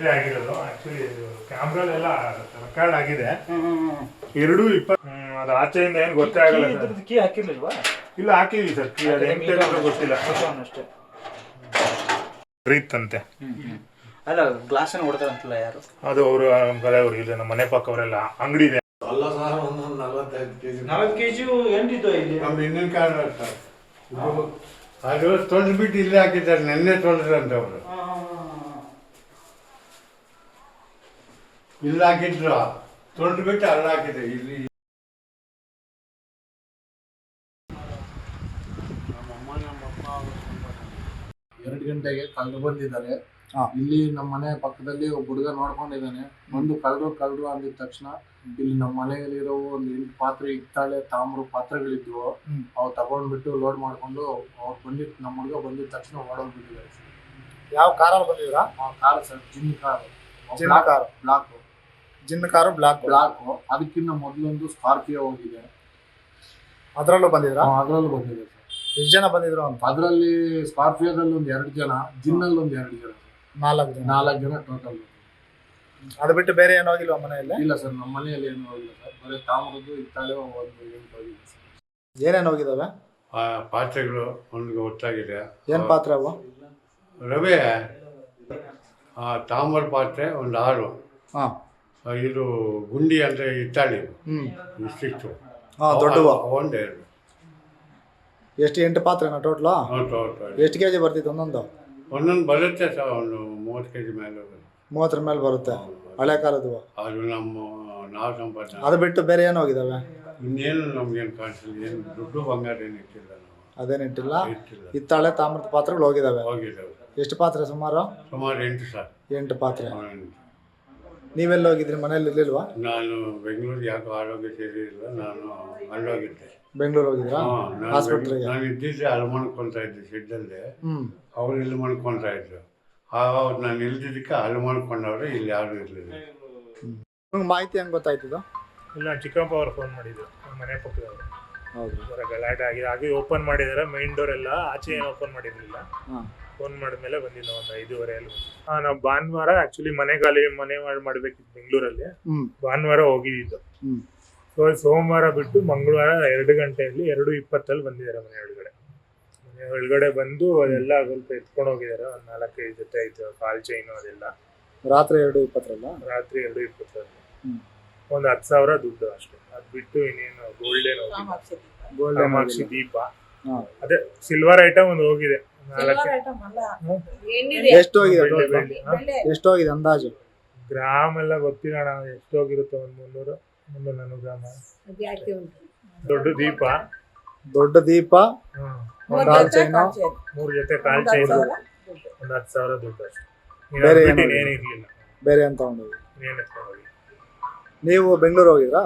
ಇವತ್ತೇ ಆಗಿರೋದು. Actually ಕ್ಯಾಮ್ರಲ್ಲೆಲ್ಲ record ಆಗಿದೆ. 2:20 ಅದು ಆಚೆಯಿಂದ ಏನು ಗೊತ್ತೇ ಆಗಲ್ಲ. ಕೀ ಹಾಕಿರ್ಲಿಲ್ವಾ? ಇಲ್ಲ ಹಾಕಿದ್ವಿ ಸರ್. ಕೀ ಅದು ಹೆಂಗೆ ಗೊತ್ತಿಲ್ಲ ಅಷ್ಟೇ. ರೀತಂತೆ ಅಲ್ಲ ಗ್ಲಾಸ್ ಅನ್ನು ಹೊಡೆದಾರಂತಲ್ಲ ಯಾರು? ಅದು ಅವರು ಕಲೆಯವರು ಇದೆ. ನಮ್ಮ ಮನೆ ಪಕ್ಕ ಅವರೆಲ್ಲ ಅಂಗಡಿ ಇದೆ. ಅಲ್ಲ ಸರ್, ಒಂದು 45 kg 4 kg ಎಂಟಿದ್ದು ಇಲ್ಲಿ ನಮ್ಮ ಹಿಂದಿನ ಕಾರಣ ಅದು ತೊಳೆದ್ಬಿಟ್ಟು ಇಲ್ಲೇ ಹಾಕಿದ್ದಾರೆ. ನೆನ್ನೆ ತೊಳೆದ್ರಂತೆ ಅವರು. ಇಲ್ಲಿ ಹಾಕಿದ್ರು, ತೊಳೆದ್ಬಿಟ್ಟು ಅಲ್ಲಿ ಹಾಕಿದೆ. ಇಲ್ಲಿ ನಮ್ಮಮ್ಮ 2 ಗಂಟೆಗೆ ಕಳ್ಳರು ಬಂದಿದ್ದಾರೆ. ಇಲ್ಲಿ ನಮ್ಮ ಮನೆ ಪಕ್ಕದಲ್ಲಿ ಒಬ್ಬ ಹುಡುಗ ನೋಡ್ಕೊಂಡಿದ್ದಾನೆ. ಒಂದು ಕಳ್ಳರು ಅಂದಿದ ತಕ್ಷಣ ಇಲ್ಲಿ ನಮ್ಮ ಮನೆಯಲ್ಲಿರೋ ಒಂದು 8 ಪಾತ್ರೆ, ಹಿತ್ತಾಳೆ, ತಾಮ್ರ ಪಾತ್ರೆಗಳಿದ್ವು. ಅವು ತಗೊಂಡ್ಬಿಟ್ಟು ಲೋಡ್ ಮಾಡ್ಕೊಂಡು ಅವ್ರು ಬಂದಿದ್ದು, ನಮ್ಮ ಹುಡುಗ ಬಂದಿದ ತಕ್ಷಣ ಓಡೋಗ್ಬಿಟ್ಟಿದ್ದಾರೆ. ಯಾವ ಕಾರಲ್ಲಿ ಬಂದಿದ್ರಾ? ಕಾರ್ ಸರ್, ಜಿನ್ ಕಾರ್ ಬ್ಲಾಕ್. ಜಿನ್ ಕಾರು ಬ್ಲಾಕ್. ಅದಕ್ಕಿಂತ ಮೊದಲೊಂದು ಸ್ಕಾರ್ಪಿಯೋ ಹೋಗಿದೆ. ಅದರಲ್ಲೂ ಬಂದಿದ್ರಾ? ಅದರಲ್ಲೂ ಬಂದಿದೆ ಸರ್. ಎಷ್ಟು ಜನ ಬಂದಿದ್ರು ಅಂತ? ಅದರಲ್ಲಿ ಸ್ಕಾರ್ಪಿಯೋದಲ್ಲಿ ಒಂದು 2 ಜನ, ಜಿನ್ನಲ್ಲಿ ಒಂದು 2 ಜನ, 4 ಜನ ಟೋಟಲ್. ಅದು ಬಿಟ್ಟು ಬೇರೆ ಏನೋ ಹೋಗಿಲ್ವಾ ಮನೆಯಲ್ಲಿ? ಇಲ್ಲ ಸರ್, ನಮ್ಮ ಮನೆಯಲ್ಲಿ ಏನು ಹೋಗಿಲ್ಲ ಸರ್. ಬರೀ ತಾಮ್ರದ್ದು, ಹಿತ್ತಾಳೆ ಒಂದು 8 ಹೋಗಿದೆ ಸರ್. ಏನೇನು ಹೋಗಿದಾವೆ? ಪಾತ್ರೆಗಳು ಒಂದು ಗೊತ್ತಾಗಿದೆ. ಏನು ಪಾತ್ರೆ ಅವು? ರವೆ, ತಾಮ್ರ ಪಾತ್ರೆ ಒಂದು 6. ಇದು ಗುಂಡಿ ಅಂದರೆ ಹಿತ್ತಾಳೆ ಇಷ್ಟಿತ್ತು. ದೊಡ್ಡವು ಒಂದೆರಡು. ಎಷ್ಟು? 8 ಪಾತ್ರೆನಾ ಟೋಟ್ಲು? ಎಷ್ಟು ಕೆಜಿ ಬರ್ತಿತ್ತು ಒಂದೊಂದು? ಒಂದೊಂದು ಬರುತ್ತೆ ಸರ್, ಒಂದು 30 kg ಮೇಲೆ. 30 ಮೇಲೆ ಬರುತ್ತೆ. ಹಳೆ ಕಾಲದ್ದು. ಅದು ನಾವು ಸಂಪಾದನೆ. ಅದು ಬಿಟ್ಟು ಬೇರೆ ಏನು ಹೋಗಿದಾವೆ? ಇನ್ನೇನು ನಮ್ಗೇನು ಕಾಣಿಸಿಲ್ಲ. ಏನು ದುಡ್ಡು ಬಂಗಾರ ಏನು ಇಟ್ಟಿಲ್ಲ ನಾವು. ಅದೇನು ಇಟ್ಟಿಲ್ಲ. ಹಿತ್ತಾಳೆ ತಾಮ್ರದ ಪಾತ್ರೆಗಳು ಹೋಗಿದಾವೆ. ಎಷ್ಟು ಪಾತ್ರೆ ಸುಮಾರು? 8 ಸರ್. 8 ಪಾತ್ರೆ. ನೀವೆಲ್ಲ ಹೋಗಿದ್ರಿ? ಮನೇಲಿ ಇರ್ಲಿಲ್ವಾ? ನಾನು ಬೆಂಗಳೂರಿಗೆ ಯಾಕೋ ಆರೋಗ್ಯ ಸೇರಿಲ್ಲ, ನಾನು ಅಲ್ಲೋಗಿದ್ದೆ. ಬೆಂಗಳೂರು ಹೋಗಿದ್ರಾ? ಹಾಸ್ಪಿಟ್ಲಿಗೆ? ನಾನು ಇದ್ದಿದ್ದೆ ಅಲ್ಲಿ ಮಾಡ್ಕೊಳ್ತಾ ಇದ್ದೆ ಶೆಡ್ಡಲ್ಲಿ. ಅವ್ರು ಇಲ್ಲಿ ಮಾಡ್ಕೊಳ್ತಾ ಇದ್ರು. ಆವಾಗ ನಾನು ಇಲ್ದಿದ್ದಕ್ಕೆ ಅಲ್ಲಿ ಮಾಡ್ಕೊಂಡವ್ರೆ, ಇಲ್ಲಿ ಯಾರು ಇರಲಿಲ್ಲ. ಮಾಹಿತಿ ಹೆಂಗೆ ಗೊತ್ತಾಯ್ತದ? ಇಲ್ಲ, ಚಿಕ್ಕಪ್ಪ ಅವ್ರು ಫೋನ್ ಮಾಡಿದ್ರು, ಮನೆ ಪಕ್ಕದವರು. ಹೌದು. ಗಲಾಟೆ ಆಗಿದೆ. ಹಾಗೆ ಓಪನ್ ಮಾಡಿದಾರೆ ಮೈನ್ ಡೋರ್ ಎಲ್ಲ. ಆಚೆ ಏನು ಓಪನ್ ಮಾಡಿರ್ಲಿಲ್ಲ. ಫೋನ್ ಮಾಡಿದ್ಮೇಲೆ ಬಂದಿದ್ದು ಒಂದು 5:30 ನಾವು ಭಾನುವಾರ ಆಕ್ಚುಲಿ ಮನೆ ಮಾಡ್ಬೇಕಿತ್ತು ಬೆಂಗಳೂರಲ್ಲಿ. ಭಾನುವಾರ ಹೋಗಿದ್ದು. ಸೊ ಸೋಮವಾರ ಬಿಟ್ಟು ಮಂಗಳವಾರ 2 ಗಂಟೆಯಲ್ಲಿ 2:20 ಬಂದಿದ್ದಾರೆ ಮನೆ ಒಳಗಡೆ ಬಂದು ಅದೆಲ್ಲ ಸ್ವಲ್ಪ ಎತ್ಕೊಂಡು ಹೋಗಿದ್ದಾರೆ. ಒಂದು 4-5 ಜೊತೆ ಆಯ್ತು, ಕಾಲ್ ಚೈನು ಅದೆಲ್ಲ. ರಾತ್ರಿ 2:20 ರಾತ್ರಿ 2:20 ಒಂದು 10,000 ದುಡ್ಡು ಅಷ್ಟೇ. ಅದು ಬಿಟ್ಟು ಇನ್ನೇನು ಗೋಲ್ಡ್ ಏನು ಕಾಮಾಕ್ಷಿ ದೀಪ, ಅದೇ ಸಿಲ್ವರ್ ಐಟಮ್ ಒಂದು ಹೋಗಿದೆ. ಎಷ್ಟು ಹೋಗಿದೆ ಅಂದಾಜು? ಗ್ರಾಮ್ ಎಲ್ಲ ಗೊತ್ತಿಲ್ಲ ಅಣ್ಣ, ಎಷ್ಟು ಹೋಗಿರುತ್ತೆ. ಒಂದು 300-340 ಗ್ರಾಮ. ದೊಡ್ಡ ದೀಪ, ಕಾಲ್ ಚೈನು, 3 ಜೊತೆ ಕಾಲ್ ಚೈನು, ಒಂದು 10,000 ದುಡ್ಡು ಅಷ್ಟೇ. ಬೇರೆ ಏನಿರ್ಲಿಲ್ಲ. ಬೇರೆ ಅಂತ ನೀವು ಬೆಂಗಳೂರು ಹೋಗಿದ್ರಾ?